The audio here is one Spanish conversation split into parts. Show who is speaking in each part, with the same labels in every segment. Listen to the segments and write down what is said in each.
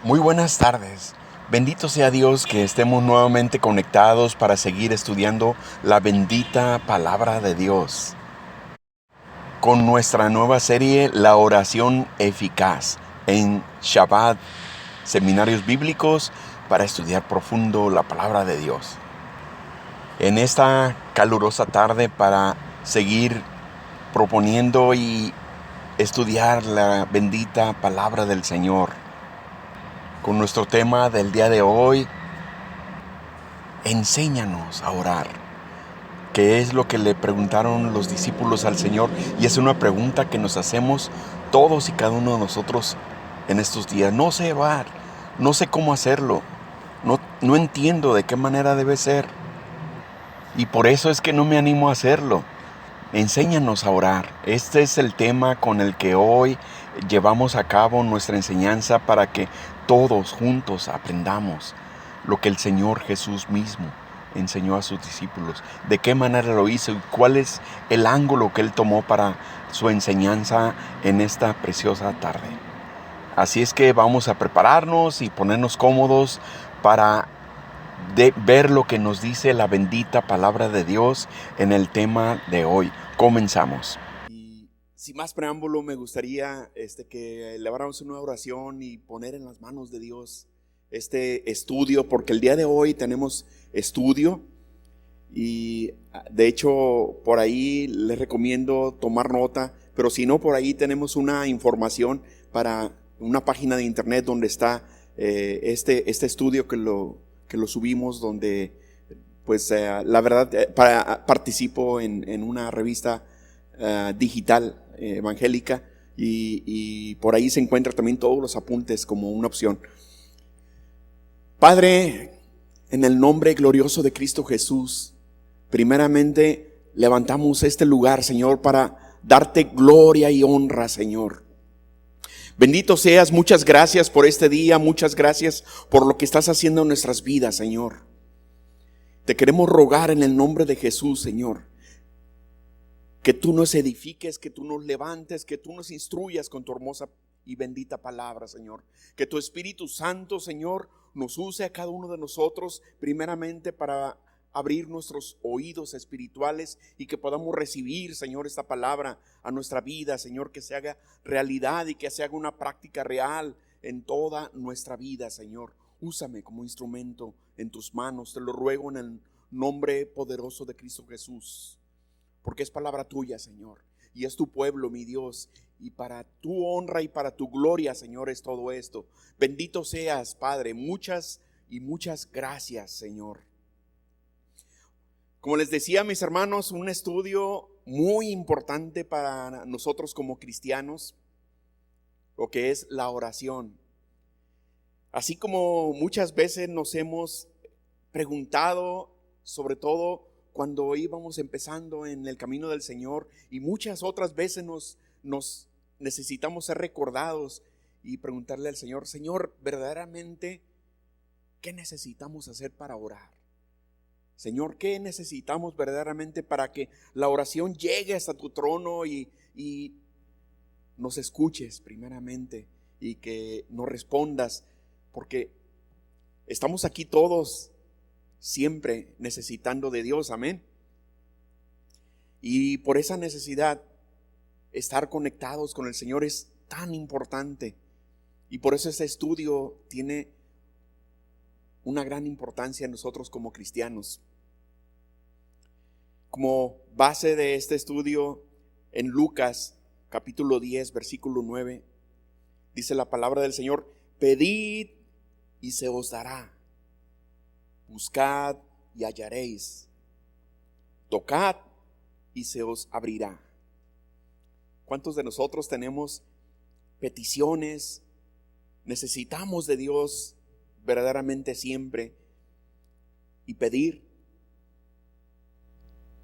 Speaker 1: Muy buenas tardes. Bendito sea Dios que estemos nuevamente conectados para seguir estudiando la bendita palabra de Dios con nuestra nueva serie La oración eficaz en Shabbat, seminarios bíblicos para estudiar profundo la palabra de Dios. En esta calurosa tarde para seguir proponiendo y estudiar la bendita palabra del Señor. Con nuestro tema del día de hoy, enséñanos a orar. ¿Qué es lo que le preguntaron los discípulos al Señor? Y es una pregunta que nos hacemos todos y cada uno de nosotros en estos días. No sé orar, no sé cómo hacerlo, no entiendo de qué manera debe ser. Y por eso es que no me animo a hacerlo. Enséñanos a orar. Este es el tema con el que hoy llevamos a cabo nuestra enseñanza para que todos juntos aprendamos lo que el Señor Jesús mismo enseñó a sus discípulos. De qué manera lo hizo y cuál es el ángulo que Él tomó para su enseñanza en esta preciosa tarde. Así es que vamos a prepararnos y ponernos cómodos para ver lo que nos dice la bendita palabra de Dios en el tema de hoy. Comenzamos. Y sin más preámbulo, me gustaría que eleváramos una oración y poner en las manos de Dios este estudio, porque el día de hoy tenemos estudio y de hecho por ahí les recomiendo tomar nota, pero si no, por ahí tenemos una información para una página de internet donde está este estudio que lo subimos, donde pues la verdad participo en una revista digital evangélica y por ahí se encuentran también todos los apuntes como una opción. Padre, en el nombre glorioso de Cristo Jesús, primeramente levantamos este lugar, Señor, para darte gloria y honra, Señor. Bendito seas, muchas gracias por este día, muchas gracias por lo que estás haciendo en nuestras vidas, Señor. Te queremos rogar en el nombre de Jesús, Señor, que tú nos edifiques, que tú nos levantes, que tú nos instruyas con tu hermosa y bendita palabra, Señor. Que tu Espíritu Santo, Señor, nos use a cada uno de nosotros, primeramente para abrir nuestros oídos espirituales y que podamos recibir, Señor, esta palabra a nuestra vida, Señor, que se haga realidad y que se haga una práctica real en toda nuestra vida, Señor. Úsame como instrumento en tus manos, te lo ruego en el nombre poderoso de Cristo Jesús, porque es palabra tuya, Señor, y es tu pueblo, mi Dios, y para tu honra y para tu gloria, Señor, es todo esto. Bendito seas, Padre, muchas y muchas gracias, Señor. Como les decía, mis hermanos, un estudio muy importante para nosotros como cristianos, lo que es la oración. Así como muchas veces nos hemos preguntado, sobre todo cuando íbamos empezando en el camino del Señor, y muchas otras veces nos necesitamos ser recordados y preguntarle al Señor: Señor, verdaderamente, ¿qué necesitamos hacer para orar? Señor, ¿qué necesitamos verdaderamente para que la oración llegue hasta tu trono y nos escuches primeramente y que nos respondas? Porque estamos aquí todos siempre necesitando de Dios, amén. Y por esa necesidad, estar conectados con el Señor es tan importante. Y por eso este estudio tiene una gran importancia en nosotros como cristianos. Como base de este estudio, en Lucas capítulo 10, versículo 9, dice la palabra del Señor: pedid y se os dará, buscad y hallaréis, tocad y se os abrirá. ¿Cuántos de nosotros tenemos peticiones? Necesitamos de Dios verdaderamente siempre. Y pedir,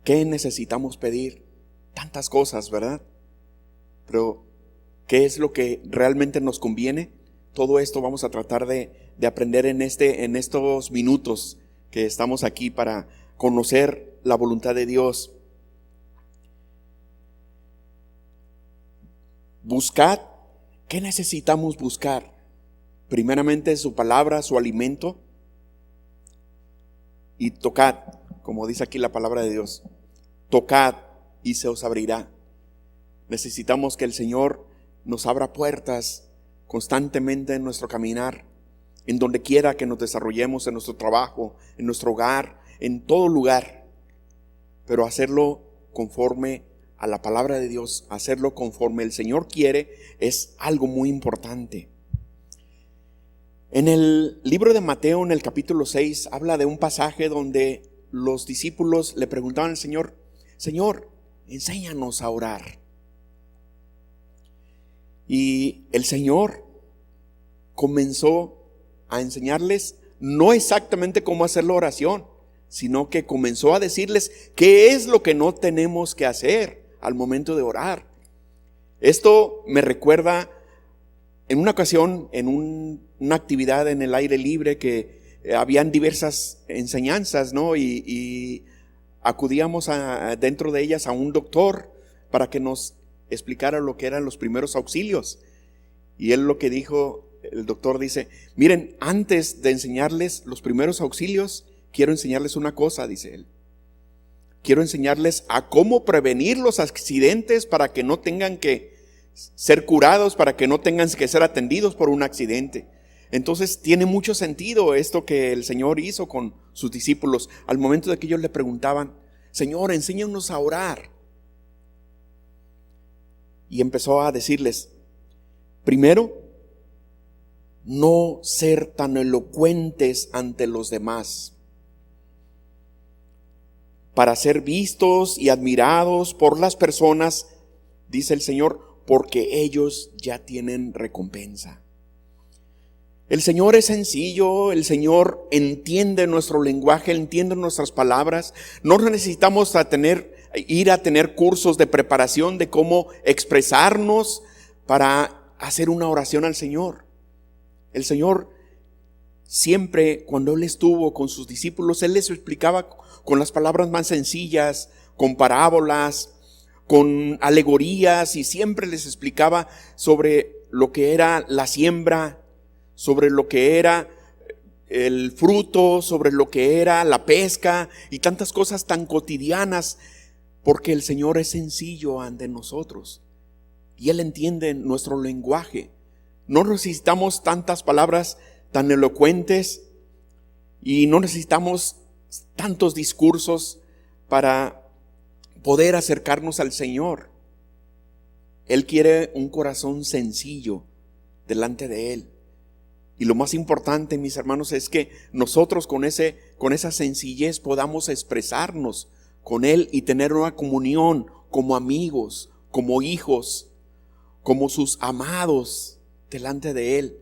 Speaker 1: ¿qué necesitamos pedir? Tantas cosas, ¿verdad? Pero ¿qué es lo que realmente nos conviene? Todo esto vamos a tratar de aprender en estos minutos que estamos aquí para conocer la voluntad de Dios. Buscad. ¿Qué necesitamos buscar? primeramente su palabra, su alimento, y tocad, como dice aquí la palabra de Dios, tocad y se os abrirá. Necesitamos que el Señor nos abra puertas constantemente en nuestro caminar, en donde quiera que nos desarrollemos, en nuestro trabajo, en nuestro hogar, en todo lugar, pero hacerlo conforme a la palabra de Dios, hacerlo conforme el Señor quiere, es algo muy importante. En el libro de Mateo, en el capítulo 6, habla de un pasaje donde los discípulos le preguntaban al Señor: Señor, enséñanos a orar. Y el Señor comenzó a enseñarles no exactamente cómo hacer la oración, sino que comenzó a decirles qué es lo que no tenemos que hacer al momento de orar. Esto me recuerda en una ocasión, en una actividad en el aire libre, que habían diversas enseñanzas, ¿no? Y acudíamos dentro de ellas a un doctor para que nos explicara lo que eran los primeros auxilios. Y él lo que dijo, el doctor dice: miren, antes de enseñarles los primeros auxilios, quiero enseñarles una cosa, dice él. Quiero enseñarles a cómo prevenir los accidentes para que no tengan que ser curados, para que no tengan que ser atendidos por un accidente. Entonces tiene mucho sentido esto que el Señor hizo con sus discípulos al momento de que ellos le preguntaban: Señor, enséñanos a orar. Y empezó a decirles: primero, no ser tan elocuentes ante los demás, para ser vistos y admirados por las personas, dice el Señor, porque ellos ya tienen recompensa. El Señor es sencillo, el Señor entiende nuestro lenguaje, entiende nuestras palabras. No necesitamos ir a tener cursos de preparación de cómo expresarnos para hacer una oración al Señor. El Señor siempre, cuando Él estuvo con sus discípulos, Él les explicaba con las palabras más sencillas, con parábolas, con alegorías, y siempre les explicaba sobre lo que era la siembra, sobre lo que era el fruto, sobre lo que era la pesca y tantas cosas tan cotidianas, porque el Señor es sencillo ante nosotros y Él entiende nuestro lenguaje. No necesitamos tantas palabras tan elocuentes y no necesitamos tantos discursos para poder acercarnos al Señor. Él quiere un corazón sencillo delante de Él. Y lo más importante, mis hermanos, es que nosotros con esa sencillez podamos expresarnos con Él y tener una comunión como amigos, como hijos, como sus amados delante de Él.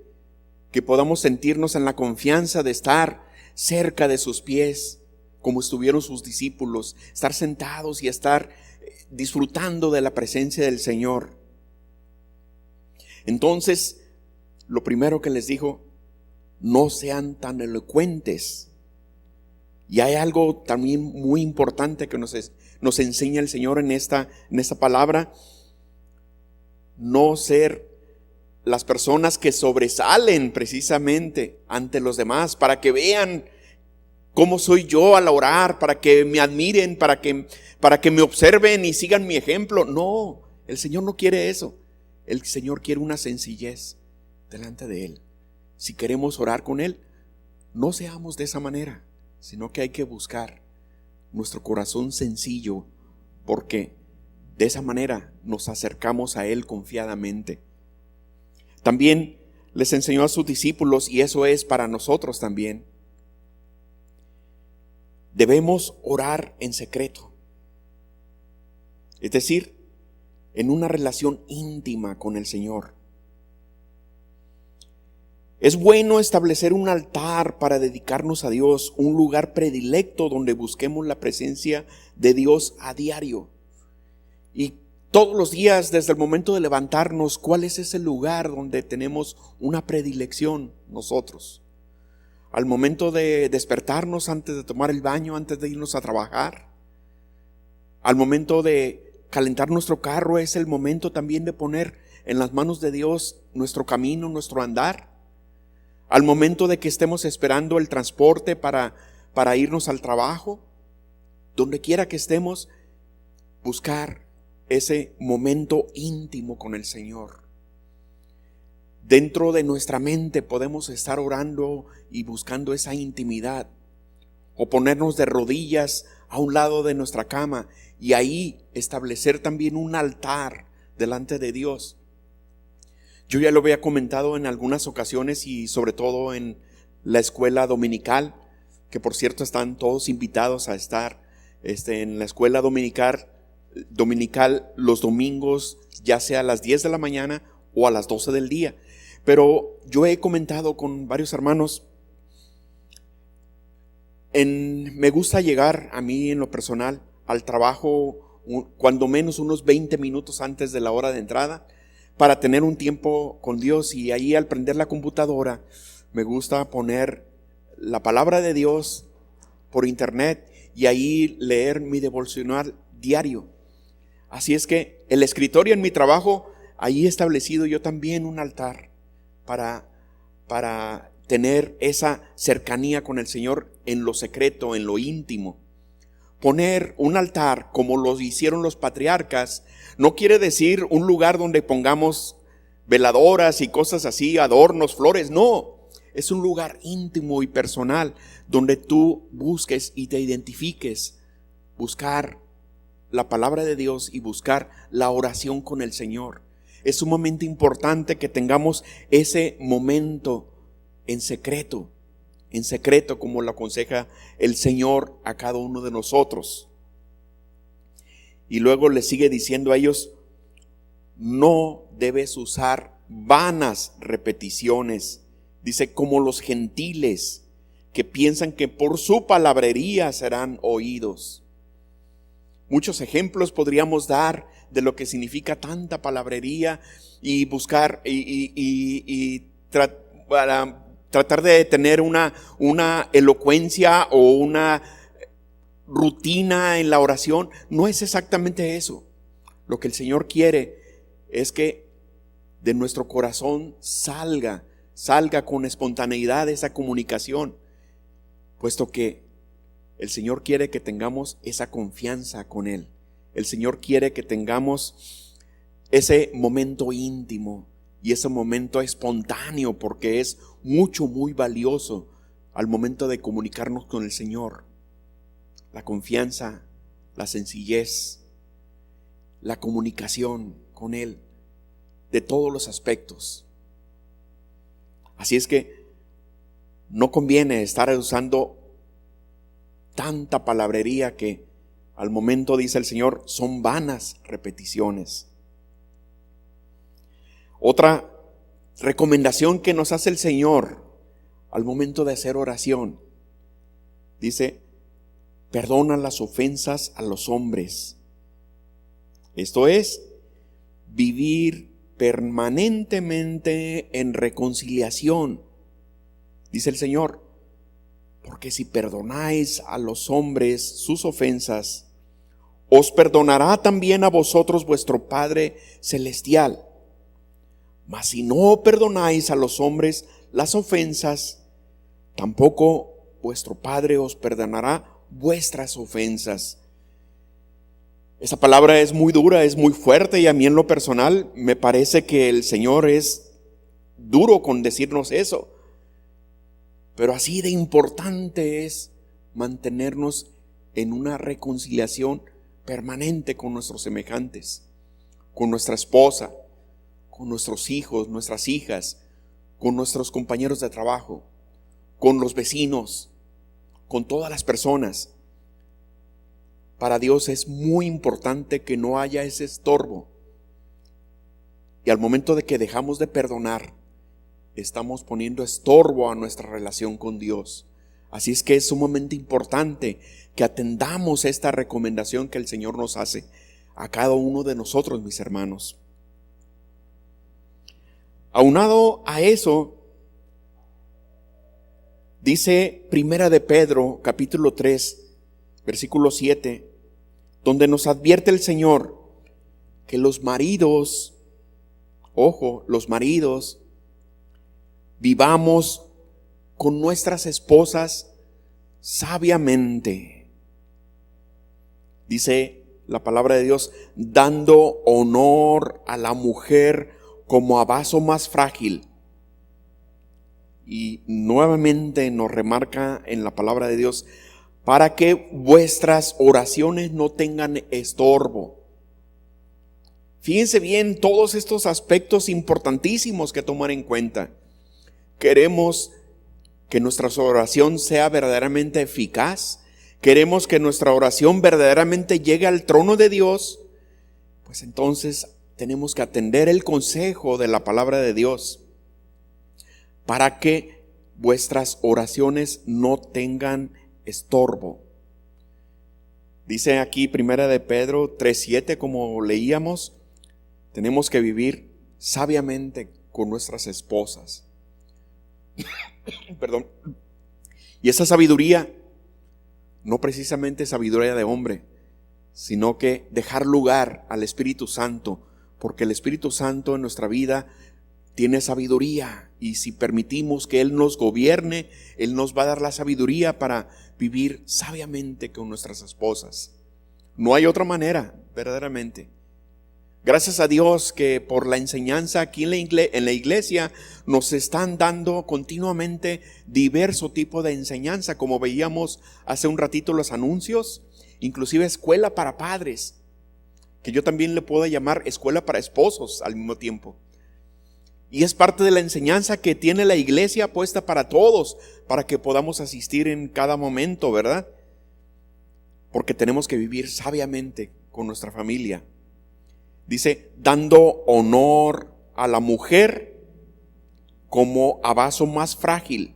Speaker 1: Que podamos sentirnos en la confianza de estar cerca de sus pies, como estuvieron sus discípulos, estar sentados y estar disfrutando de la presencia del Señor. Entonces, lo primero que les dijo: no sean tan elocuentes. Y hay algo también muy importante que nos enseña el Señor en esta palabra: no ser las personas que sobresalen precisamente ante los demás, para que vean cómo soy yo al orar, para que me admiren, para que me observen y sigan mi ejemplo. No, el Señor no quiere eso. El Señor quiere una sencillez delante de Él. Si queremos orar con Él, no seamos de esa manera, sino que hay que buscar nuestro corazón sencillo, porque de esa manera nos acercamos a Él confiadamente. También les enseñó a sus discípulos, y eso es para nosotros también: debemos orar en secreto, es decir, en una relación íntima con el Señor. Es bueno establecer un altar para dedicarnos a Dios, un lugar predilecto donde busquemos la presencia de Dios a diario. Y todos los días, desde el momento de levantarnos, ¿cuál es ese lugar donde tenemos una predilección nosotros? Al momento de despertarnos, antes de tomar el baño, antes de irnos a trabajar. Al momento de calentar nuestro carro, es el momento también de poner en las manos de Dios nuestro camino, nuestro andar. al momento de que estemos esperando el transporte para irnos al trabajo, donde quiera que estemos, buscar ese momento íntimo con el Señor. Dentro de nuestra mente podemos estar orando y buscando esa intimidad, o ponernos de rodillas a un lado de nuestra cama y ahí establecer también un altar delante de Dios. Yo ya lo había comentado en algunas ocasiones y sobre todo en la escuela dominical, que por cierto están todos invitados a estar en la escuela dominical los domingos, ya sea a las 10 de la mañana o a las 12 del día. Pero yo he comentado con varios hermanos, me gusta llegar a mí en lo personal al trabajo cuando menos unos 20 minutos antes de la hora de entrada, para tener un tiempo con Dios. Y ahí al prender la computadora me gusta poner la palabra de Dios por internet y ahí leer mi devocional diario. Así es que el escritorio en mi trabajo, ahí he establecido yo también un altar para tener esa cercanía con el Señor en lo secreto, en lo íntimo. Poner un altar como lo hicieron los patriarcas no quiere decir un lugar donde pongamos veladoras y cosas así, adornos, flores, no. Es un lugar íntimo y personal donde tú busques y te identifiques, buscar la palabra de Dios y buscar la oración con el Señor. Es sumamente importante que tengamos ese momento en secreto como lo aconseja el Señor a cada uno de nosotros. Y luego le sigue diciendo a ellos, no debes usar vanas repeticiones. Dice, como los gentiles que piensan que por su palabrería serán oídos. Muchos ejemplos podríamos dar de lo que significa tanta palabrería y buscar para tratar de tener una elocuencia o una rutina en la oración. No es exactamente eso. Lo que el Señor quiere es que de nuestro corazón salga con espontaneidad esa comunicación, puesto que el Señor quiere que tengamos esa confianza con Él. El Señor quiere que tengamos ese momento íntimo y ese momento espontáneo, porque es muy valioso al momento de comunicarnos con el Señor. La confianza, la sencillez, la comunicación con Él, de todos los aspectos. Así es que no conviene estar usando tanta palabrería que al momento, dice el Señor, son vanas repeticiones. Otra recomendación que nos hace el Señor al momento de hacer oración, dice, perdona las ofensas a los hombres. Esto es, vivir permanentemente en reconciliación, dice el Señor, porque si perdonáis a los hombres sus ofensas, os perdonará también a vosotros vuestro Padre Celestial. Mas si no perdonáis a los hombres las ofensas, tampoco vuestro Padre os perdonará vuestras ofensas. Esa palabra es muy dura, es muy fuerte, y a mí en lo personal me parece que el Señor es duro con decirnos eso. Pero así de importante es mantenernos en una reconciliación permanente con nuestros semejantes, con nuestra esposa, con nuestros hijos, nuestras hijas, con nuestros compañeros de trabajo, con los vecinos, con todas las personas. Para Dios es muy importante que no haya ese estorbo. Y al momento de que dejamos de perdonar, estamos poniendo estorbo a nuestra relación con Dios. Así es que es sumamente importante que atendamos esta recomendación que el Señor nos hace a cada uno de nosotros, mis hermanos. Aunado a eso, dice Primera de Pedro, capítulo 3, versículo 7, donde nos advierte el Señor que los maridos, ojo, los maridos, vivamos con nuestras esposas sabiamente. Dice la palabra de Dios, dando honor a la mujer como a vaso más frágil. Y nuevamente nos remarca en la palabra de Dios, para que vuestras oraciones no tengan estorbo. Fíjense bien todos estos aspectos importantísimos que tomar en cuenta. Queremos que nuestra oración sea verdaderamente eficaz. Queremos que nuestra oración verdaderamente llegue al trono de Dios. Pues entonces tenemos que atender el consejo de la palabra de Dios para que vuestras oraciones no tengan estorbo. Dice aquí Primera de Pedro 3:7, como leíamos, tenemos que vivir sabiamente con nuestras esposas. Perdón. Y esa sabiduría, no precisamente sabiduría de hombre, sino que dejar lugar al Espíritu Santo, porque el Espíritu Santo en nuestra vida tiene sabiduría, y si permitimos que Él nos gobierne, Él nos va a dar la sabiduría para vivir sabiamente con nuestras esposas. No hay otra manera, verdaderamente. Gracias a Dios que por la enseñanza aquí en la iglesia nos están dando continuamente diverso tipo de enseñanza, como veíamos hace un ratito los anuncios, inclusive escuela para padres, que yo también le puedo llamar escuela para esposos al mismo tiempo. Y es parte de la enseñanza que tiene la iglesia puesta para todos, para que podamos asistir en cada momento, ¿verdad? Porque tenemos que vivir sabiamente con nuestra familia. Dice, dando honor a la mujer como a vaso más frágil.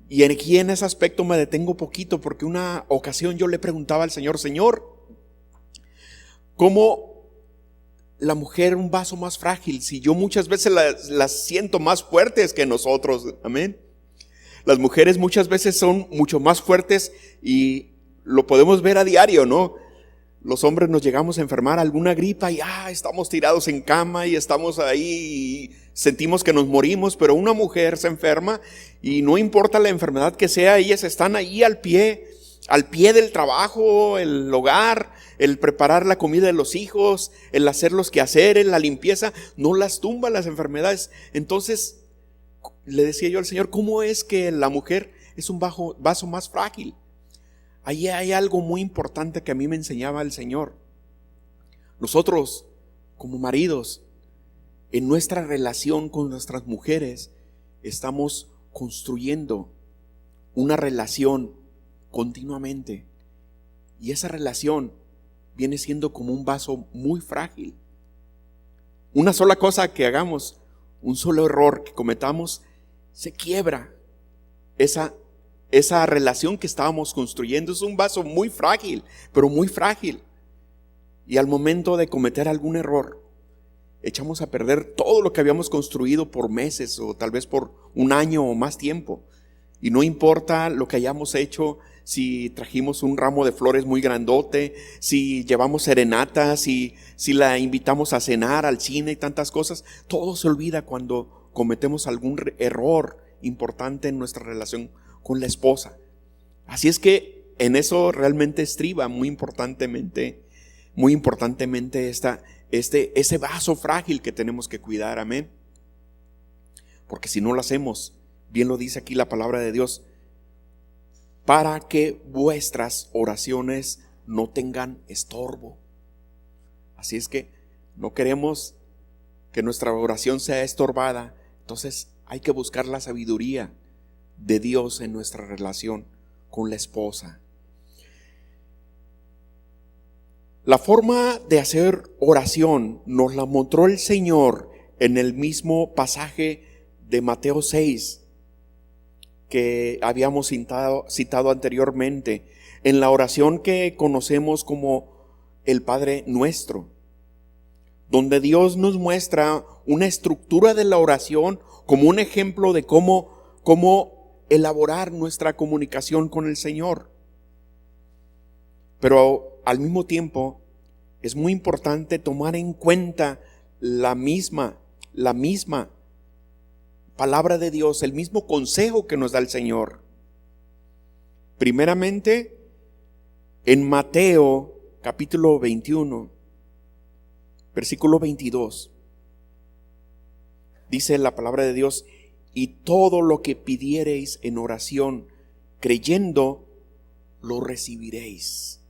Speaker 1: Y aquí en ese aspecto me detengo poquito, porque una ocasión yo le preguntaba al Señor, Señor, ¿cómo la mujer un vaso más frágil? Si yo muchas veces las siento más fuertes que nosotros, amén. Las mujeres muchas veces son mucho más fuertes y lo podemos ver a diario, ¿no? Los hombres nos llegamos a enfermar alguna gripa y estamos tirados en cama y estamos ahí y sentimos que nos morimos, pero una mujer se enferma y no importa la enfermedad que sea, ellas están ahí al pie del trabajo, el hogar, el preparar la comida de los hijos, el hacer los quehaceres, la limpieza, no las tumba las enfermedades. Entonces le decía yo al Señor, ¿cómo es que la mujer es un vaso más frágil? Ahí hay algo muy importante que a mí me enseñaba el Señor. Nosotros, como maridos, en nuestra relación con nuestras mujeres, estamos construyendo una relación continuamente. Y esa relación viene siendo como un vaso muy frágil. Una sola cosa que hagamos, un solo error que cometamos, se quiebra esa relación que estábamos construyendo. Es un vaso muy frágil, pero muy frágil. Y al momento de cometer algún error, echamos a perder todo lo que habíamos construido por meses o tal vez por un año o más tiempo. Y no importa lo que hayamos hecho, si trajimos un ramo de flores muy grandote, si llevamos serenatas, si la invitamos a cenar, al cine y tantas cosas, todo se olvida cuando cometemos algún error importante en nuestra relación con la esposa. Así es que en eso realmente estriba muy importantemente ese vaso frágil que tenemos que cuidar, amén. Porque si no lo hacemos, bien lo dice aquí la palabra de Dios, para que vuestras oraciones no tengan estorbo. Así es que no queremos que nuestra oración sea estorbada. Entonces hay que buscar la sabiduría de Dios en nuestra relación con la esposa. La forma de hacer oración nos la mostró el Señor en el mismo pasaje de Mateo 6 que habíamos citado anteriormente, en la oración que conocemos como el Padre Nuestro, donde Dios nos muestra una estructura de la oración como un ejemplo de cómo elaborar nuestra comunicación con el Señor. Pero al mismo tiempo es muy importante tomar en cuenta la misma palabra de Dios, el mismo consejo que nos da el Señor. Primeramente, en Mateo capítulo 21, versículo 22, dice la palabra de Dios: y todo lo que pidiereis en oración, creyendo, lo recibiréis.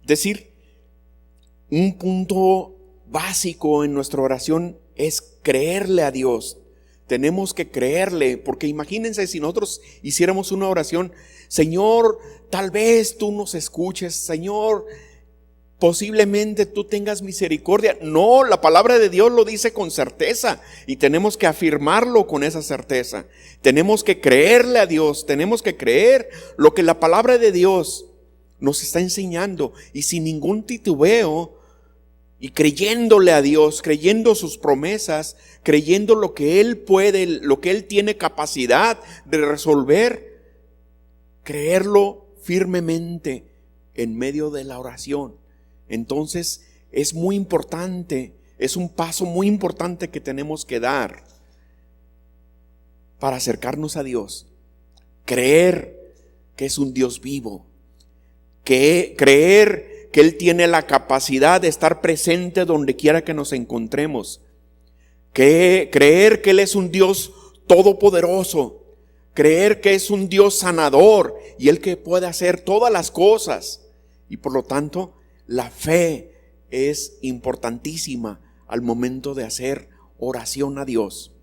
Speaker 1: Es decir, un punto básico en nuestra oración es creerle a Dios. Tenemos que creerle, porque imagínense si nosotros hiciéramos una oración: Señor, tal vez tú nos escuches, Señor, posiblemente tú tengas misericordia. No, la palabra de Dios lo dice con certeza y tenemos que afirmarlo con esa certeza. Tenemos que creerle a Dios, tenemos que creer lo que la palabra de Dios nos está enseñando, y sin ningún titubeo, y creyéndole a Dios, creyendo sus promesas, creyendo lo que Él puede, lo que Él tiene capacidad de resolver, creerlo firmemente en medio de la oración. Entonces es muy importante, es un paso muy importante que tenemos que dar para acercarnos a Dios. Creer que es un Dios vivo, creer que Él tiene la capacidad de estar presente donde quiera que nos encontremos, creer que Él es un Dios todopoderoso, creer que es un Dios sanador y Él que puede hacer todas las cosas. Y por lo tanto, la fe es importantísima al momento de hacer oración a Dios,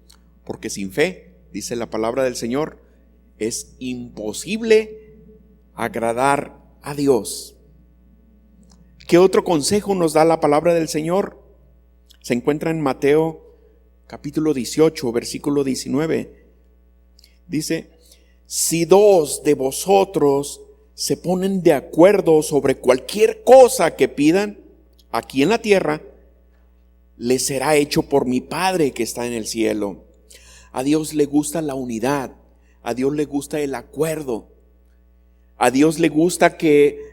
Speaker 1: porque sin fe, dice la palabra del Señor, es imposible agradar a Dios. ¿Qué otro consejo nos da la palabra del Señor? Se encuentra en Mateo capítulo 18, versículo 19. Dice: si dos de vosotros se ponen de acuerdo sobre cualquier cosa que pidan aquí en la tierra, les será hecho por mi Padre que está en el cielo. A Dios le gusta la unidad, a Dios le gusta el acuerdo, a Dios le gusta que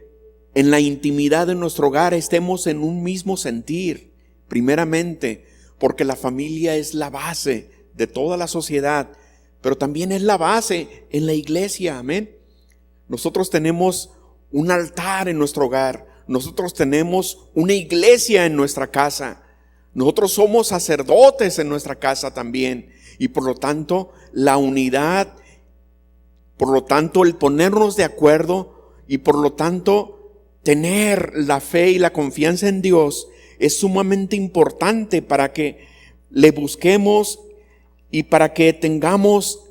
Speaker 1: en la intimidad de nuestro hogar estemos en un mismo sentir, primeramente, porque la familia es la base de toda la sociedad, pero también es la base en la iglesia, amén. Nosotros tenemos un altar en nuestro hogar, nosotros tenemos una iglesia en nuestra casa, nosotros somos sacerdotes en nuestra casa también, y por lo tanto la unidad, por lo tanto el ponernos de acuerdo y por lo tanto tener la fe y la confianza en Dios es sumamente importante para que le busquemos y para que tengamos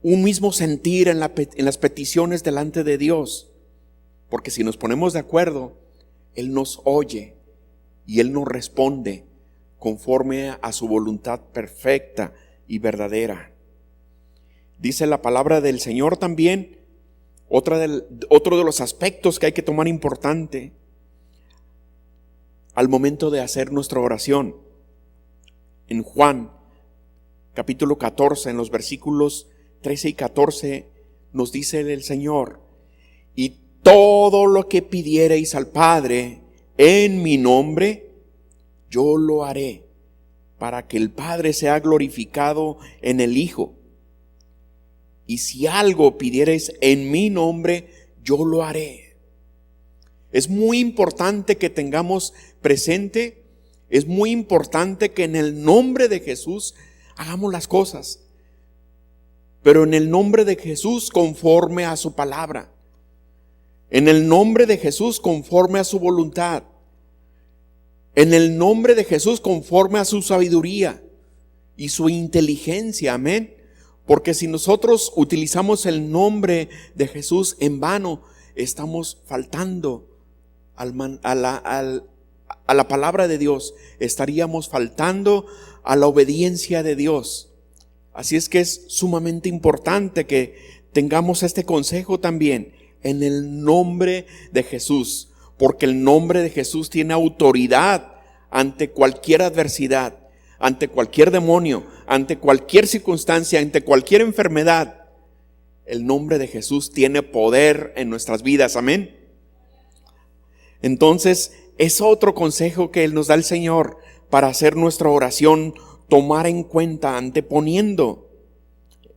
Speaker 1: un mismo sentir en las peticiones delante de Dios. Porque si nos ponemos de acuerdo, Él nos oye y Él nos responde conforme a su voluntad perfecta y verdadera. Dice la palabra del Señor también, otro de los aspectos que hay que tomar importante al momento de hacer nuestra oración. En Juan capítulo 14, en los versículos 13 y 14, nos dice el Señor: y todo lo que pidiereis al Padre en mi nombre, yo lo haré, para que el Padre sea glorificado en el Hijo. Y si algo pidiereis en mi nombre, yo lo haré. Es muy importante que tengamos presente, es muy importante que en el nombre de Jesús hagamos las cosas, pero en el nombre de Jesús conforme a su palabra, en el nombre de Jesús conforme a su voluntad, en el nombre de Jesús conforme a su sabiduría y su inteligencia, amén. Porque si nosotros utilizamos el nombre de Jesús en vano, estamos faltando a la palabra de Dios, estaríamos faltando a la obediencia de Dios. Así es que es sumamente importante que tengamos este consejo también en el nombre de Jesús, porque el nombre de Jesús tiene autoridad ante cualquier adversidad, ante cualquier demonio, ante cualquier circunstancia, ante cualquier enfermedad. El nombre de Jesús tiene poder en nuestras vidas, amén. Entonces, es otro consejo que nos da el Señor para hacer nuestra oración tomar en cuenta, anteponiendo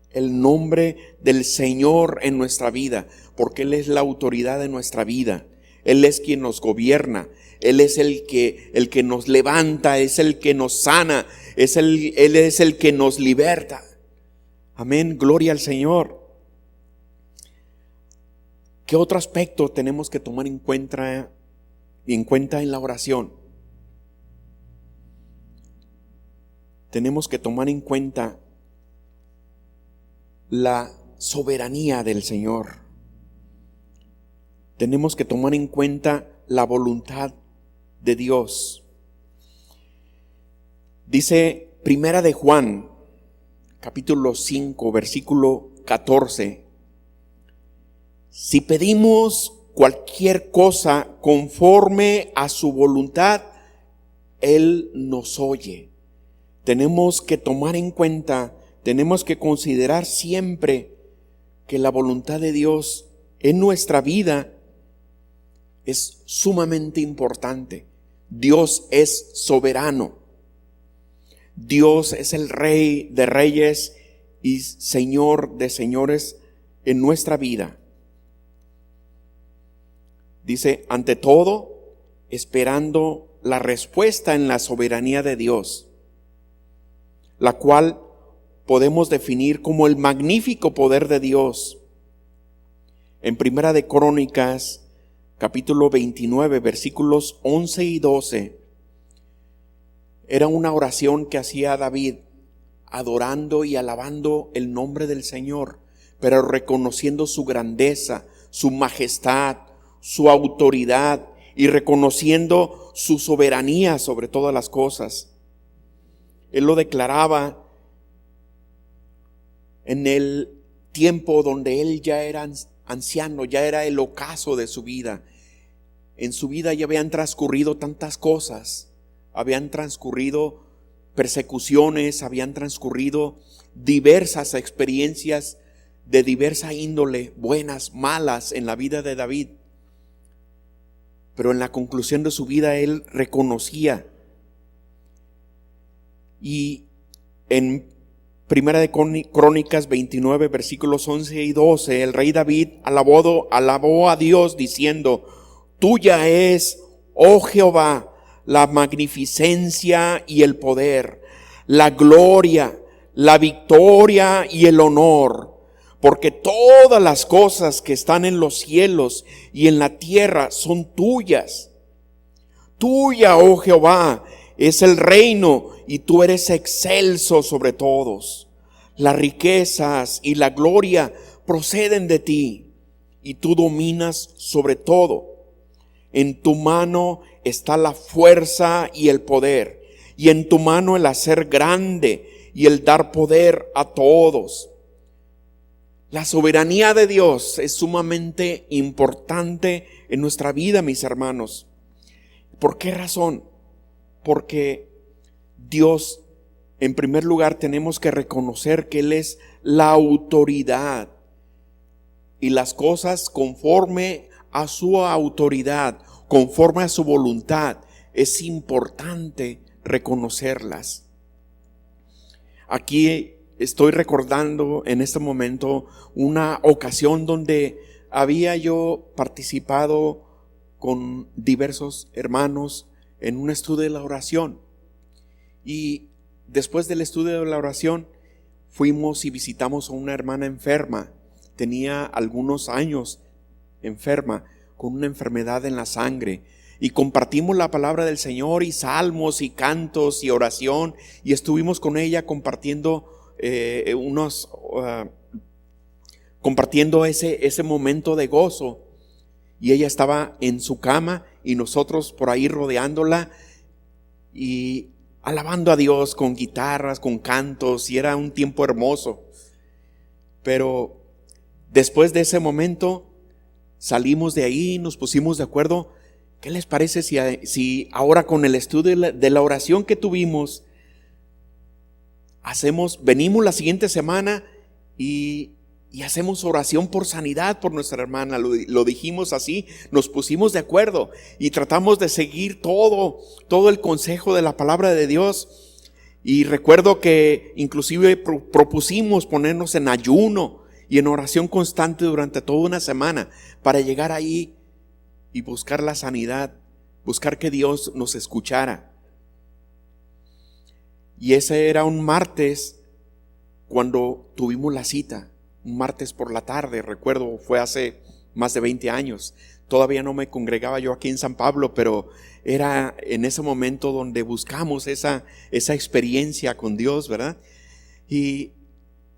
Speaker 1: el nombre del Señor en nuestra vida, porque Él es la autoridad de nuestra vida. Él es quien nos gobierna, Él es el que nos levanta, es el que nos sana, Él es el que nos liberta. Amén, gloria al Señor. ¿Qué otro aspecto tenemos que tomar en cuenta en la oración? Tenemos que tomar en cuenta la soberanía del Señor. Tenemos que tomar en cuenta la voluntad de Dios. Dice Primera de Juan, capítulo 5, versículo 14. Si pedimos cualquier cosa conforme a su voluntad, Él nos oye. Tenemos que tomar en cuenta, tenemos que considerar siempre que la voluntad de Dios en nuestra vida es sumamente importante. Dios es soberano. Dios es el Rey de reyes y Señor de señores en nuestra vida. Dice, ante todo, esperando la respuesta en la soberanía de Dios, la cual podemos definir como el magnífico poder de Dios. En Primera de Crónicas, capítulo 29, versículos 11 y 12, era una oración que hacía David, adorando y alabando el nombre del Señor, pero reconociendo su grandeza, su majestad, su autoridad y reconociendo su soberanía sobre todas las cosas. Él lo declaraba en el tiempo donde él ya era anciano, ya era el ocaso de su vida. En su vida ya habían transcurrido tantas cosas, habían transcurrido persecuciones, habían transcurrido diversas experiencias de diversa índole, buenas, malas, en la vida de David. Pero en la conclusión de su vida él reconocía. Y en Primera de Crónicas 29, versículos 11 y 12, el rey David alabó a Dios diciendo, tuya es, oh Jehová, la magnificencia y el poder, la gloria, la victoria y el honor, porque todas las cosas que están en los cielos y en la tierra son tuyas. Tuya, oh Jehová, es el reino y tú eres excelso sobre todos. Las riquezas y la gloria proceden de ti y tú dominas sobre todo. En tu mano está la fuerza y el poder, y en tu mano el hacer grande y el dar poder a todos. La soberanía de Dios es sumamente importante en nuestra vida, mis hermanos. ¿Por qué razón? Porque Dios, en primer lugar, tenemos que reconocer que Él es la autoridad y las cosas conforme a su autoridad, conforme a su voluntad, es importante reconocerlas. Aquí estoy recordando en este momento una ocasión donde había yo participado con diversos hermanos en un estudio de la oración. Y después del estudio de la oración fuimos y visitamos a una hermana enferma. Tenía algunos años enferma, con una enfermedad en la sangre. Y compartimos la palabra del Señor y salmos y cantos y oración. Y estuvimos con ella compartiendo compartiendo ese momento de gozo. Y ella estaba en su cama y nosotros por ahí rodeándola y alabando a Dios con guitarras, con cantos, y era un tiempo hermoso. Pero después de ese momento salimos de ahí y nos pusimos de acuerdo. ¿Qué les parece si ahora con el estudio de la oración que tuvimos venimos la siguiente semana y hacemos oración por sanidad por nuestra hermana? Lo dijimos así, nos pusimos de acuerdo y tratamos de seguir todo el consejo de la palabra de Dios.
Speaker 2: Y recuerdo que inclusive propusimos ponernos en ayuno y en oración constante durante toda una semana para llegar ahí y buscar la sanidad, buscar que Dios nos escuchara. Y ese era un martes cuando tuvimos la cita, un martes por la tarde, recuerdo, fue hace más de 20 años. Todavía no me congregaba yo aquí en San Pablo, pero era en ese momento donde buscamos esa experiencia con Dios, ¿verdad? Y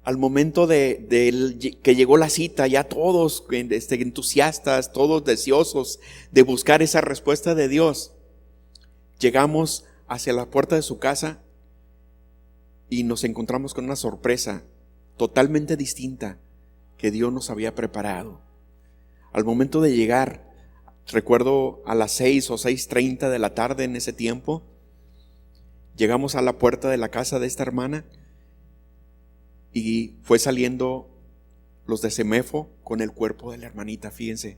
Speaker 2: al momento que llegó la cita, ya todos entusiastas, todos deseosos de buscar esa respuesta de Dios, llegamos hacia la puerta de su casa y nos encontramos con una sorpresa totalmente distinta que Dios nos había preparado. Al momento de llegar, recuerdo a las 6 o 6:30 de la tarde en ese tiempo, llegamos a la puerta de la casa de esta hermana y fue saliendo los de Semefo con el cuerpo de la hermanita, fíjense.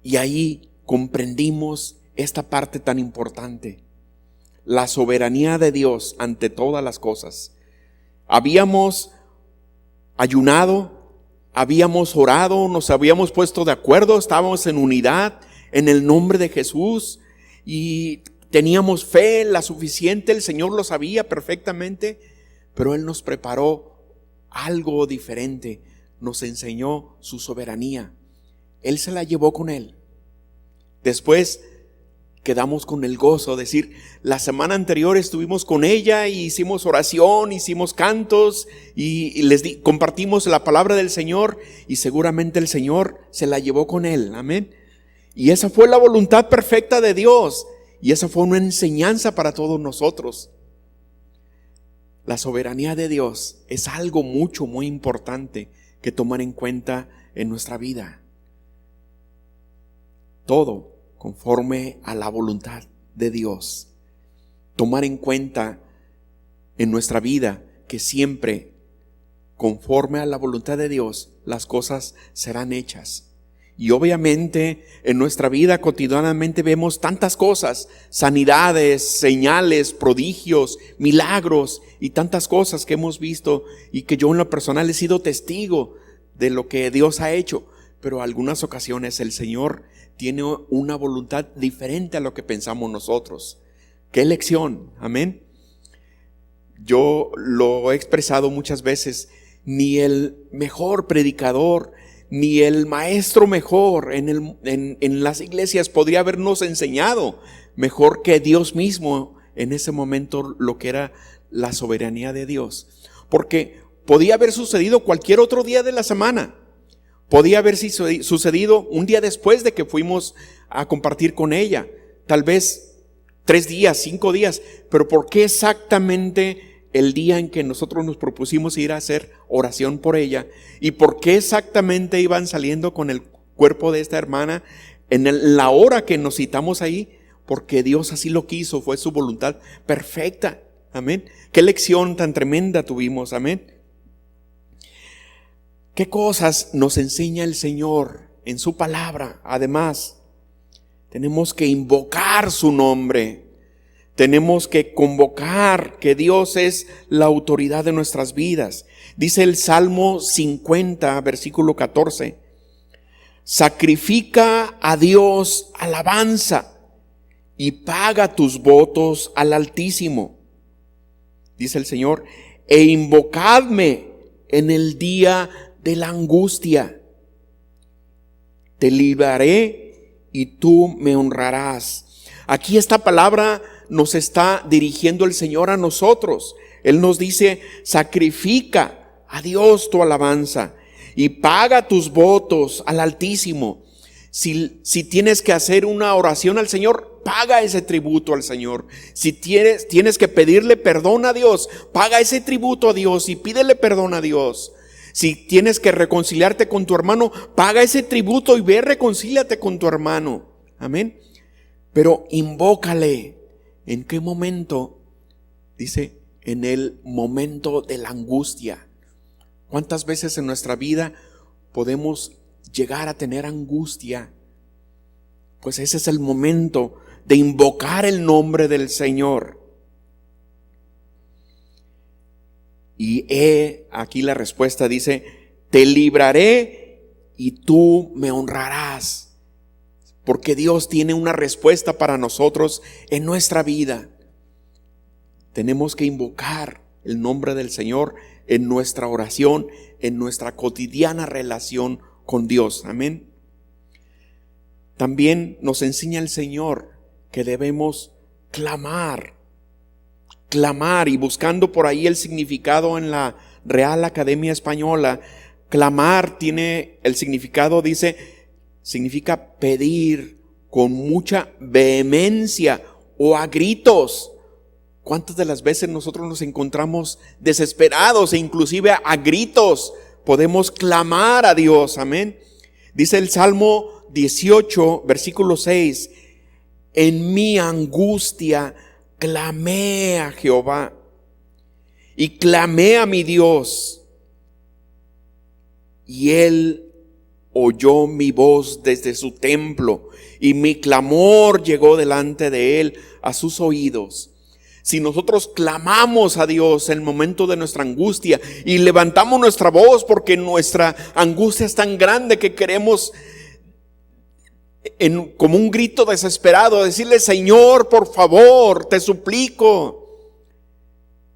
Speaker 2: Y ahí comprendimos esta parte tan importante, la soberanía de Dios ante todas las cosas. Habíamos ayunado, habíamos orado, nos habíamos puesto de acuerdo, estábamos en unidad en el nombre de Jesús y teníamos fe, la suficiente, el Señor lo sabía perfectamente, pero Él nos preparó algo diferente, nos enseñó su soberanía. Él se la llevó con Él. Después quedamos con el gozo, decir, la semana anterior estuvimos con ella y hicimos oración, hicimos cantos y compartimos la palabra del Señor y seguramente el Señor se la llevó con Él, amén. Y esa fue la voluntad perfecta de Dios y esa fue una enseñanza para todos nosotros. La soberanía de Dios es algo muy importante que tomar en cuenta en nuestra vida. Todo conforme a la voluntad de Dios. Tomar en cuenta en nuestra vida que siempre conforme a la voluntad de Dios las cosas serán hechas. Y obviamente en nuestra vida cotidianamente vemos tantas cosas, sanidades, señales, prodigios, milagros y tantas cosas que hemos visto y que yo en lo personal he sido testigo de lo que Dios ha hecho. Pero en algunas ocasiones el Señor tiene una voluntad diferente a lo que pensamos nosotros. ¡Qué lección! Amén. Yo lo he expresado muchas veces, ni el mejor predicador, ni el maestro mejor en las iglesias podría habernos enseñado mejor que Dios mismo en ese momento lo que era la soberanía de Dios. Porque podía haber sucedido cualquier otro día de la semana. Podía haber sucedido un día después de que fuimos a compartir con ella, tal vez 3 días, 5 días, pero ¿por qué exactamente el día en que nosotros nos propusimos ir a hacer oración por ella? ¿Y por qué exactamente iban saliendo con el cuerpo de esta hermana en la hora que nos citamos ahí? Porque Dios así lo quiso, fue su voluntad perfecta, amén. Qué lección tan tremenda tuvimos, amén. ¿Qué cosas nos enseña el Señor en su palabra? Además, tenemos que invocar su nombre. Tenemos que convocar que Dios es la autoridad de nuestras vidas. Dice el Salmo 50, versículo 14. Sacrifica a Dios alabanza y paga tus votos al Altísimo. Dice el Señor, e invocadme en el día de la angustia. Te libraré y tú me honrarás. Aquí esta palabra nos está dirigiendo el Señor a nosotros. Él nos dice, sacrifica a Dios tu alabanza y paga tus votos al Altísimo. Si tienes que hacer una oración al Señor, paga ese tributo al Señor. Si tienes que pedirle perdón a Dios, paga ese tributo a Dios y pídele perdón a Dios. Si tienes que reconciliarte con tu hermano, paga ese tributo y ve, reconcíliate con tu hermano. Amén. Pero invócale. ¿En qué momento? Dice, en el momento de la angustia. ¿Cuántas veces en nuestra vida podemos llegar a tener angustia? Pues ese es el momento de invocar el nombre del Señor. Y aquí la respuesta dice: te libraré y tú me honrarás. Porque Dios tiene una respuesta para nosotros en nuestra vida. Tenemos que invocar el nombre del Señor en nuestra oración, en nuestra cotidiana relación con Dios. Amén. También nos enseña el Señor que debemos clamar, y buscando por ahí el significado en la Real Academia Española. Clamar tiene el significado, significa pedir con mucha vehemencia o a gritos. ¿Cuántas de las veces nosotros nos encontramos desesperados e inclusive a gritos podemos clamar a Dios? Amén. Dice el Salmo 18, versículo 6: en mi angustia clamé a Jehová y clamé a mi Dios, y Él oyó mi voz desde su templo, y mi clamor llegó delante de Él a sus oídos. Si nosotros clamamos a Dios en el momento de nuestra angustia y levantamos nuestra voz porque nuestra angustia es tan grande que queremos como un grito desesperado decirle: Señor, por favor, te suplico.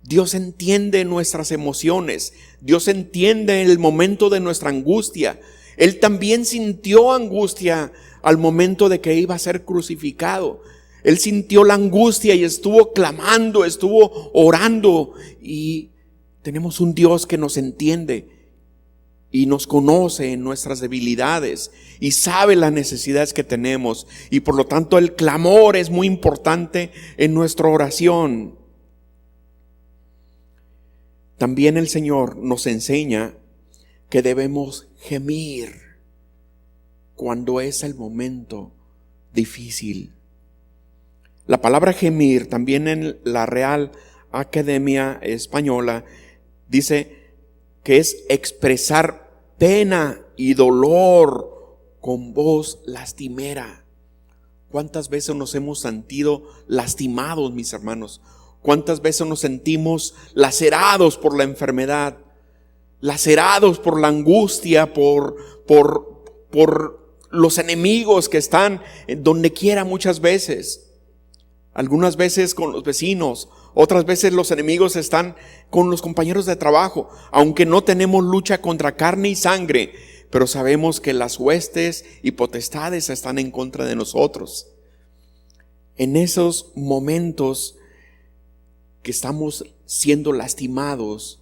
Speaker 2: Dios entiende nuestras emociones. Dios entiende el momento de nuestra angustia. Él también sintió angustia al momento de que iba a ser crucificado. Él sintió la angustia y estuvo clamando, estuvo orando. Y tenemos un Dios que nos entiende y nos conoce en nuestras debilidades y sabe las necesidades que tenemos. Y por lo tanto el clamor es muy importante en nuestra oración. También el Señor nos enseña que debemos gemir cuando es el momento difícil. La palabra gemir también en la Real Academia Española dice que es expresar pena y dolor con voz lastimera. ¿Cuántas veces nos hemos sentido lastimados, mis hermanos? ¿Cuántas veces nos sentimos lacerados por la enfermedad, lacerados por la angustia, por los enemigos que están donde quiera muchas veces? Algunas veces con los vecinos, otras veces los enemigos están con los compañeros de trabajo. Aunque no tenemos lucha contra carne y sangre, pero sabemos que las huestes y potestades están en contra de nosotros. En esos momentos que estamos siendo lastimados,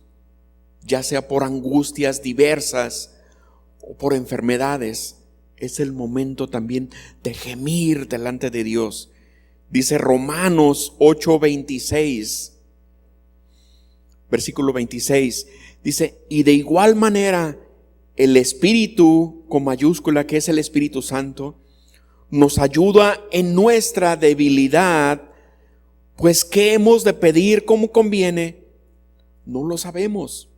Speaker 2: ya sea por angustias diversas o por enfermedades, es el momento también de gemir delante de Dios. Dice Romanos 8:26, versículo 26, dice: y de igual manera el Espíritu, con mayúscula, que es el Espíritu Santo, nos ayuda en nuestra debilidad, pues ¿qué hemos de pedir como conviene? No lo sabemos,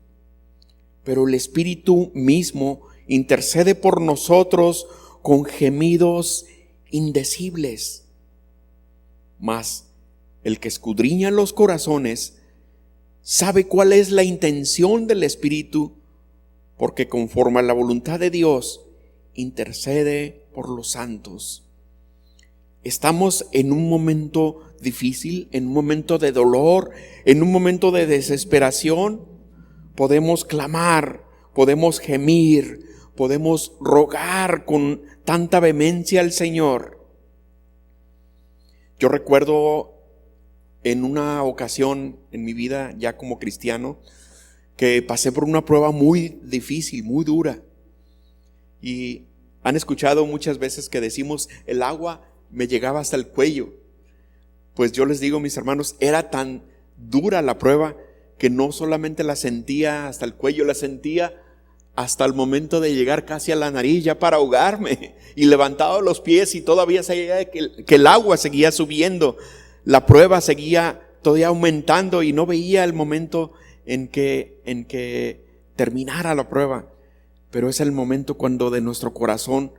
Speaker 2: pero el Espíritu mismo intercede por nosotros con gemidos indecibles. Mas el que escudriña los corazones sabe cuál es la intención del Espíritu, porque conforme a la voluntad de Dios intercede por los santos. Estamos en un momento difícil, en un momento de dolor, en un momento de desesperación. Podemos clamar, podemos gemir, podemos rogar con tanta vehemencia al Señor. Yo recuerdo en una ocasión en mi vida ya como cristiano que pasé por una prueba muy difícil, muy dura. Y han escuchado muchas veces que decimos: el agua me llegaba hasta el cuello. Pues yo les digo, mis hermanos, era tan dura la prueba que no solamente la sentía hasta el cuello, la sentía hasta el momento de llegar casi a la nariz, ya para ahogarme, y levantaba los pies y todavía seguía que el agua seguía subiendo, la prueba seguía todavía aumentando y no veía el momento en que terminara la prueba. Pero es el momento cuando de nuestro corazón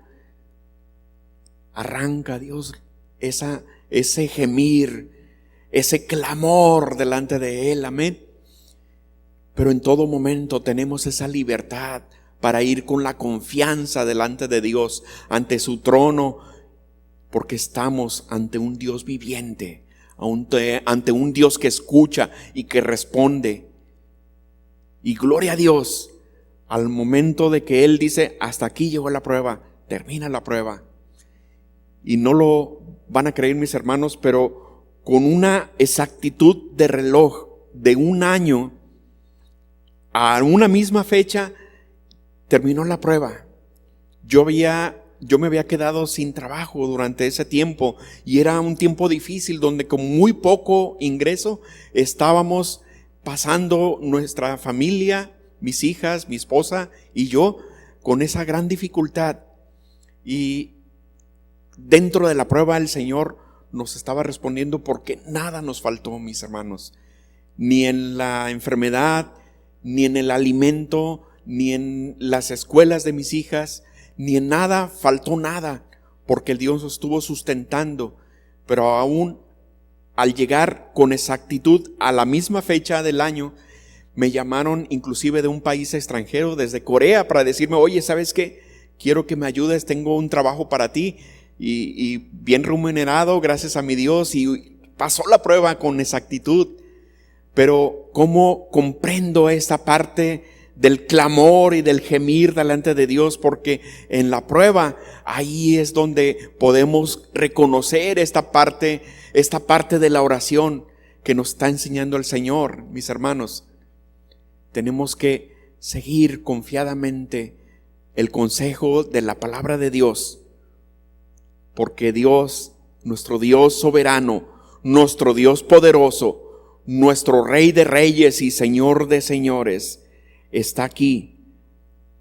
Speaker 2: arranca Dios ese gemir, ese clamor delante de Él. Amén. Pero en todo momento tenemos esa libertad para ir con la confianza delante de Dios, ante su trono, porque estamos ante un Dios viviente, ante un Dios que escucha y que responde. Y gloria a Dios, al momento de que Él dice, hasta aquí llegó la prueba, termina la prueba. Y no lo van a creer mis hermanos, pero con una exactitud de reloj de un año, a una misma fecha, terminó la prueba. Yo me había quedado sin trabajo durante ese tiempo y era un tiempo difícil donde con muy poco ingreso estábamos pasando nuestra familia, mis hijas, mi esposa y yo con esa gran dificultad. Y dentro de la prueba el Señor nos estaba respondiendo porque nada nos faltó, mis hermanos, ni en la enfermedad, ni en el alimento, ni en las escuelas de mis hijas, ni en nada faltó nada, porque el Dios nos estuvo sustentando. Pero aún al llegar con exactitud a la misma fecha del año, me llamaron inclusive de un país extranjero, desde Corea, para decirme, oye, ¿sabes qué? Quiero que me ayudes, tengo un trabajo para ti y bien remunerado, gracias a mi Dios, y pasó la prueba con exactitud. Pero ¿cómo comprendo esta parte del clamor y del gemir delante de Dios? Porque en la prueba, ahí es donde podemos reconocer esta parte de la oración que nos está enseñando el Señor, mis hermanos. Tenemos que seguir confiadamente el consejo de la palabra de Dios, porque Dios, nuestro Dios soberano, nuestro Dios poderoso, nuestro Rey de Reyes y Señor de Señores, está aquí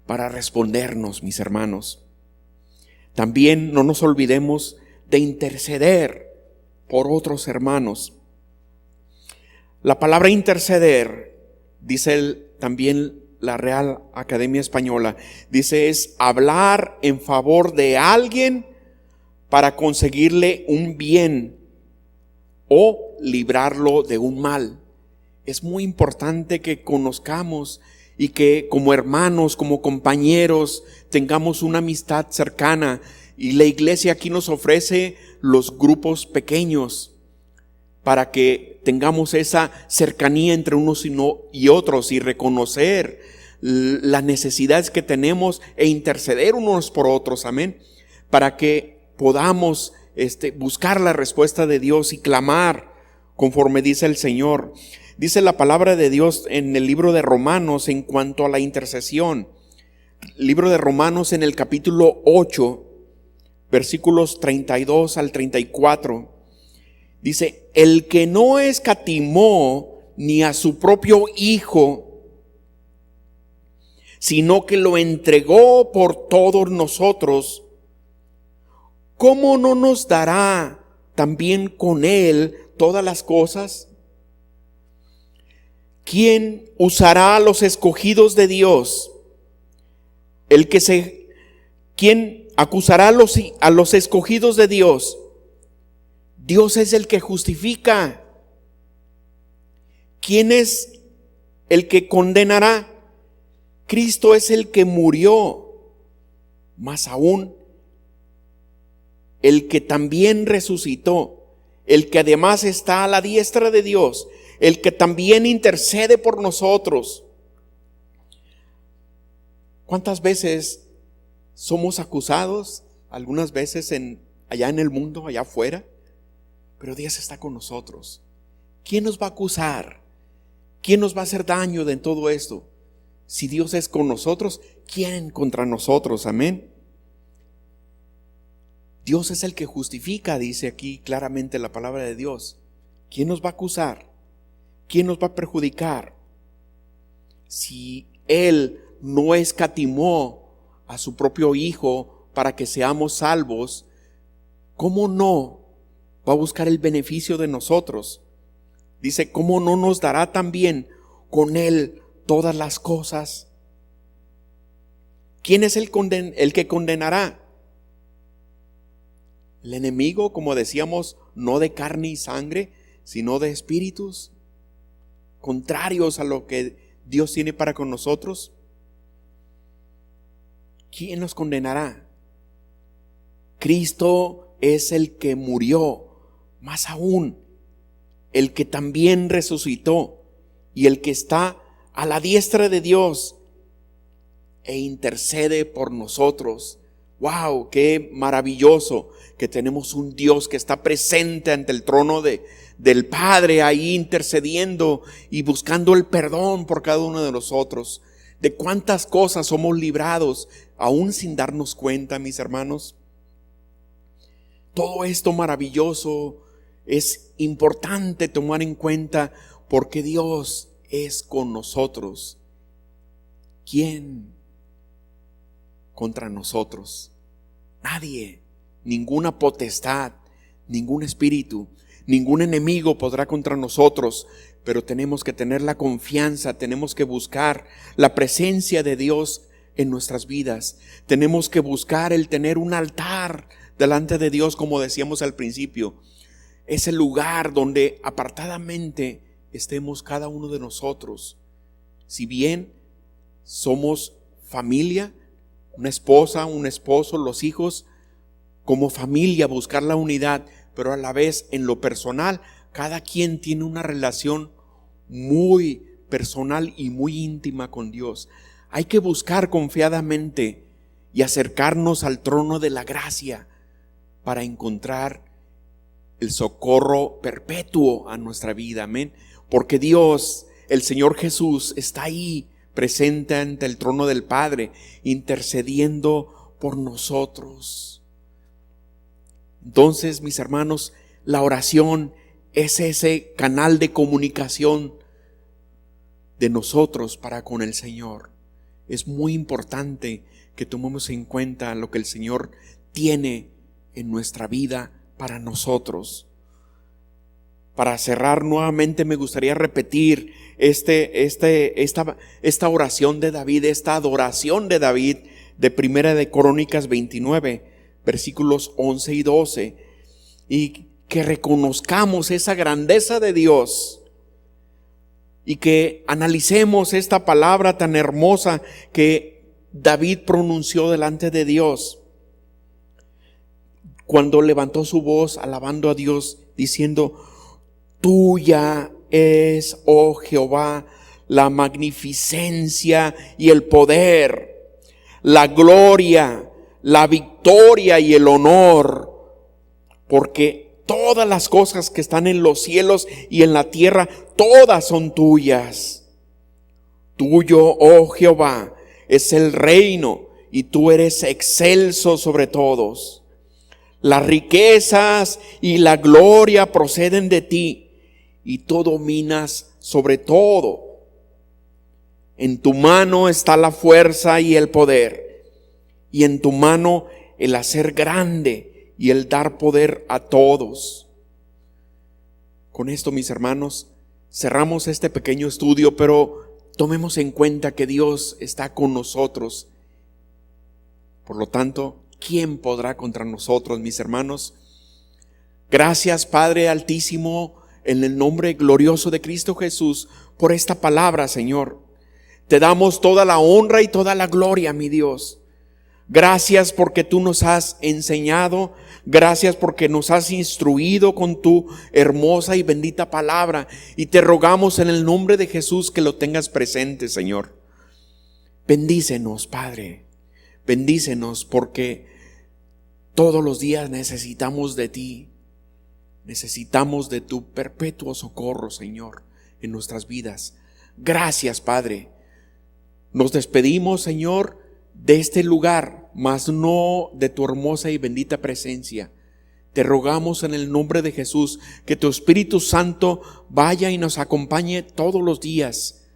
Speaker 2: para respondernos, mis hermanos. También no nos olvidemos de interceder por otros hermanos. La palabra interceder, dice también la Real Academia Española, dice es hablar en favor de alguien para conseguirle un bien o librarlo de un mal. Es muy importante que conozcamos y que como hermanos, como compañeros, tengamos una amistad cercana. Y la iglesia aquí nos ofrece los grupos pequeños para que tengamos esa cercanía entre unos y otros y reconocer las necesidades que tenemos e interceder unos por otros, amén, para que podamos buscar la respuesta de Dios y clamar conforme dice el Señor. Dice la palabra de Dios en el libro de Romanos en cuanto a la intercesión. Libro de Romanos en el capítulo 8, versículos 32 al 34. Dice, el que no escatimó ni a su propio Hijo, sino que lo entregó por todos nosotros, ¿cómo no nos dará también con Él todas las cosas? ¿Quién usará a los escogidos de Dios? ¿Quién acusará a los escogidos de Dios? Dios es el que justifica. ¿Quién es el que condenará? Cristo es el que murió, más aún el que también resucitó, el que además está a la diestra de Dios, el que también intercede por nosotros. ¿Cuántas veces somos acusados? Algunas veces allá en el mundo, allá afuera, pero Dios está con nosotros. ¿Quién nos va a acusar? ¿Quién nos va a hacer daño de todo esto? Si Dios es con nosotros, ¿quién contra nosotros? Amén. Dios es el que justifica, dice aquí claramente la palabra de Dios. ¿Quién nos va a acusar? ¿Quién nos va a perjudicar? Si Él no escatimó a su propio Hijo para que seamos salvos, ¿cómo no va a buscar el beneficio de nosotros? Dice, ¿cómo no nos dará también con Él todas las cosas? ¿Quién es el que condenará? El enemigo, como decíamos, no de carne y sangre, sino de espíritus contrarios a lo que Dios tiene para con nosotros, ¿quién nos condenará? Cristo es el que murió, más aún, el que también resucitó y el que está a la diestra de Dios e intercede por nosotros. ¡Wow! ¡Qué maravilloso que tenemos un Dios que está presente ante el trono del Padre, ahí intercediendo y buscando el perdón por cada uno de nosotros! De cuántas cosas somos librados aún sin darnos cuenta, mis hermanos. Todo esto maravilloso es importante tomar en cuenta porque Dios es con nosotros. ¿Quién contra nosotros? Nadie, ninguna potestad, ningún espíritu, ningún enemigo podrá contra nosotros, pero tenemos que tener la confianza, tenemos que buscar la presencia de Dios en nuestras vidas. Tenemos que buscar el tener un altar delante de Dios, como decíamos al principio. Es el lugar donde apartadamente estemos cada uno de nosotros. Si bien somos familia, una esposa, un esposo, los hijos, como familia buscar la unidad, pero a la vez en lo personal, cada quien tiene una relación muy personal y muy íntima con Dios. Hay que buscar confiadamente y acercarnos al trono de la gracia para encontrar el socorro perpetuo a nuestra vida. Amén. Porque Dios, el Señor Jesús, está ahí presente ante el trono del Padre, intercediendo por nosotros. Entonces, mis hermanos, la oración es ese canal de comunicación de nosotros para con el Señor. Es muy importante que tomemos en cuenta lo que el Señor tiene en nuestra vida para nosotros. Para cerrar nuevamente me gustaría repetir esta oración de David, esta adoración de David de Primera de Crónicas 29, versículos 11 y 12, y que reconozcamos esa grandeza de Dios y que analicemos esta palabra tan hermosa que David pronunció delante de Dios cuando levantó su voz alabando a Dios, diciendo: tuya es, oh Jehová, la magnificencia y el poder, la gloria, la victoria y el honor, porque todas las cosas que están en los cielos y en la tierra, todas son tuyas. Tuyo, oh Jehová, es el reino y tú eres excelso sobre todos. Las riquezas y la gloria proceden de ti y tú dominas sobre todo. En tu mano está la fuerza y el poder, y en tu mano el hacer grande y el dar poder a todos. Con esto, mis hermanos, cerramos este pequeño estudio, pero tomemos en cuenta que Dios está con nosotros. Por lo tanto, ¿quién podrá contra nosotros, mis hermanos? Gracias, Padre Altísimo, en el nombre glorioso de Cristo Jesús, por esta palabra, Señor. Te damos toda la honra y toda la gloria, mi Dios. Gracias porque tú nos has enseñado, gracias porque nos has instruido con tu hermosa y bendita palabra, y te rogamos en el nombre de Jesús que lo tengas presente, Señor. Bendícenos, Padre, bendícenos, porque todos los días necesitamos de ti, necesitamos de tu perpetuo socorro, Señor, en nuestras vidas. Gracias, Padre. Nos despedimos, Señor, de este lugar, mas no de tu hermosa y bendita presencia. Te rogamos en el nombre de Jesús que tu Espíritu Santo vaya y nos acompañe todos los días.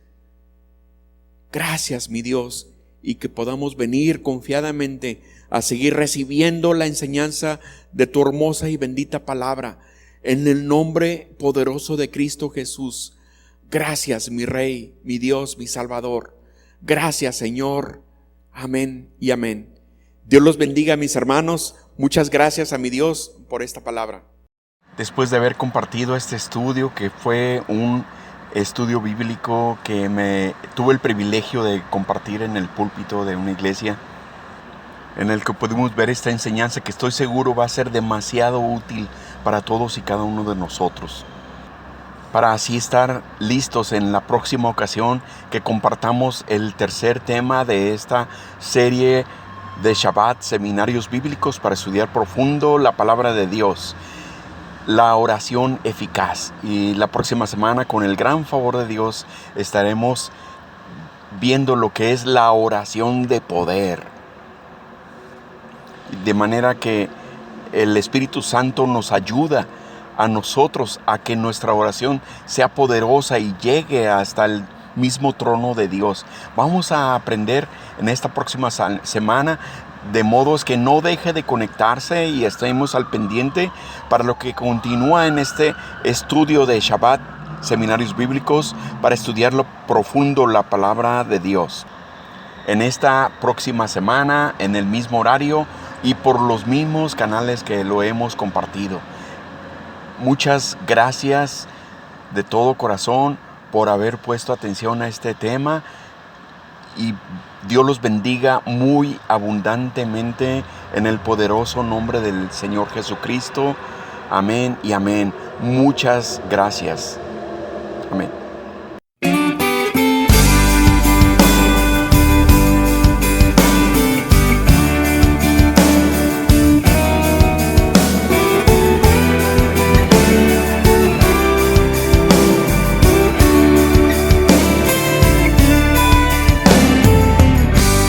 Speaker 2: Gracias, mi Dios, y que podamos venir confiadamente a seguir recibiendo la enseñanza de tu hermosa y bendita palabra, en el nombre poderoso de Cristo Jesús. Gracias, mi Rey, mi Dios, mi Salvador. Gracias, Señor. Amén y amén. Dios los bendiga, mis hermanos. Muchas gracias a mi Dios por esta palabra.
Speaker 1: Después de haber compartido este estudio, que fue un estudio bíblico que me tuve el privilegio de compartir en el púlpito de una iglesia, en el que pudimos ver esta enseñanza que estoy seguro va a ser demasiado útil para todos y cada uno de nosotros, para así estar listos en la próxima ocasión que compartamos el tercer tema de esta serie de Shabbat, seminarios bíblicos para estudiar profundo la palabra de Dios, la oración eficaz. Y la próxima semana, con el gran favor de Dios, estaremos viendo lo que es la oración de poder, de manera que el Espíritu Santo nos ayuda a nosotros a que nuestra oración sea poderosa y llegue hasta el mismo trono de Dios. Vamos a aprender en esta próxima semana, de modos que no deje de conectarse y estemos al pendiente para lo que continúa en este estudio de Shabbat, seminarios bíblicos, para estudiar lo profundo la palabra de Dios. En esta próxima semana, en el mismo horario y por los mismos canales que lo hemos compartido. Muchas gracias de todo corazón por haber puesto atención a este tema, y Dios los bendiga muy abundantemente en el poderoso nombre del Señor Jesucristo. Amén y amén. Muchas gracias. Amén.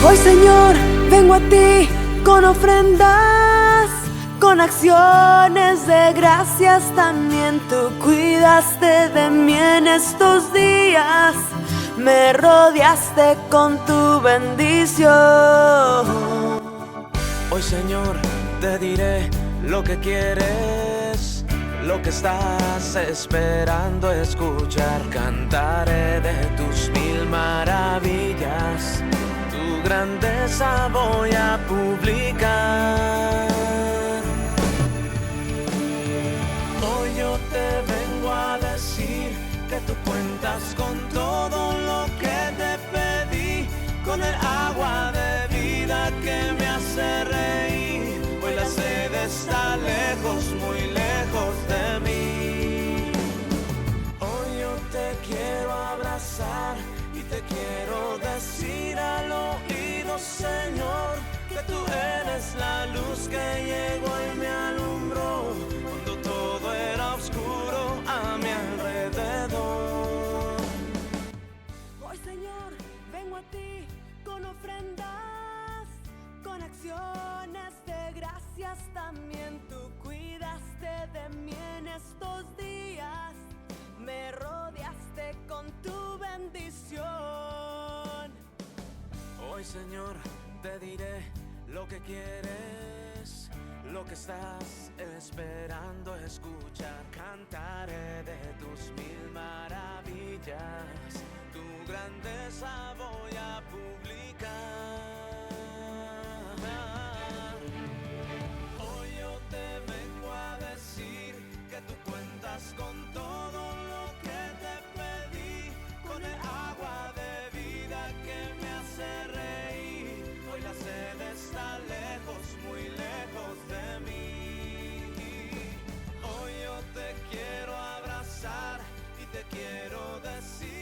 Speaker 3: Hoy, Señor, vengo a ti con ofrendas, con acciones de gracias. También tú cuidaste de mí en estos días, me rodeaste con tu bendición.
Speaker 4: Hoy, Señor, te diré lo que quieres, lo que estás esperando escuchar. Cantaré de tus mil maravillas, tu grandeza voy a publicar. Hoy yo te vengo a decir que tú cuentas con todo lo que te pedí, con el agua de vida que me hace reír. Hoy la sed está lejos, muy lejos de mí. Hoy yo te quiero abrazar y te quiero decir al oído, Señor, que tú eres la luz que llegó y me alumbró cuando todo era oscuro a mi alrededor.
Speaker 3: Hoy, Señor, vengo a ti con ofrendas, con acciones de gracias. También tú cuidaste de mí en estos días, me rodeaste con tu bendición.
Speaker 4: Hoy, Señor, te diré lo que quieres, lo que estás esperando escuchar. Cantaré de tus mil maravillas, tu grandeza voy a publicar. Hoy yo te vengo a decir que tú cuentas con todo lo que te pedí, con el agua de vida que me hace reír. Hoy la sed está lejos, muy lejos de mí. Hoy yo te quiero abrazar y te quiero decir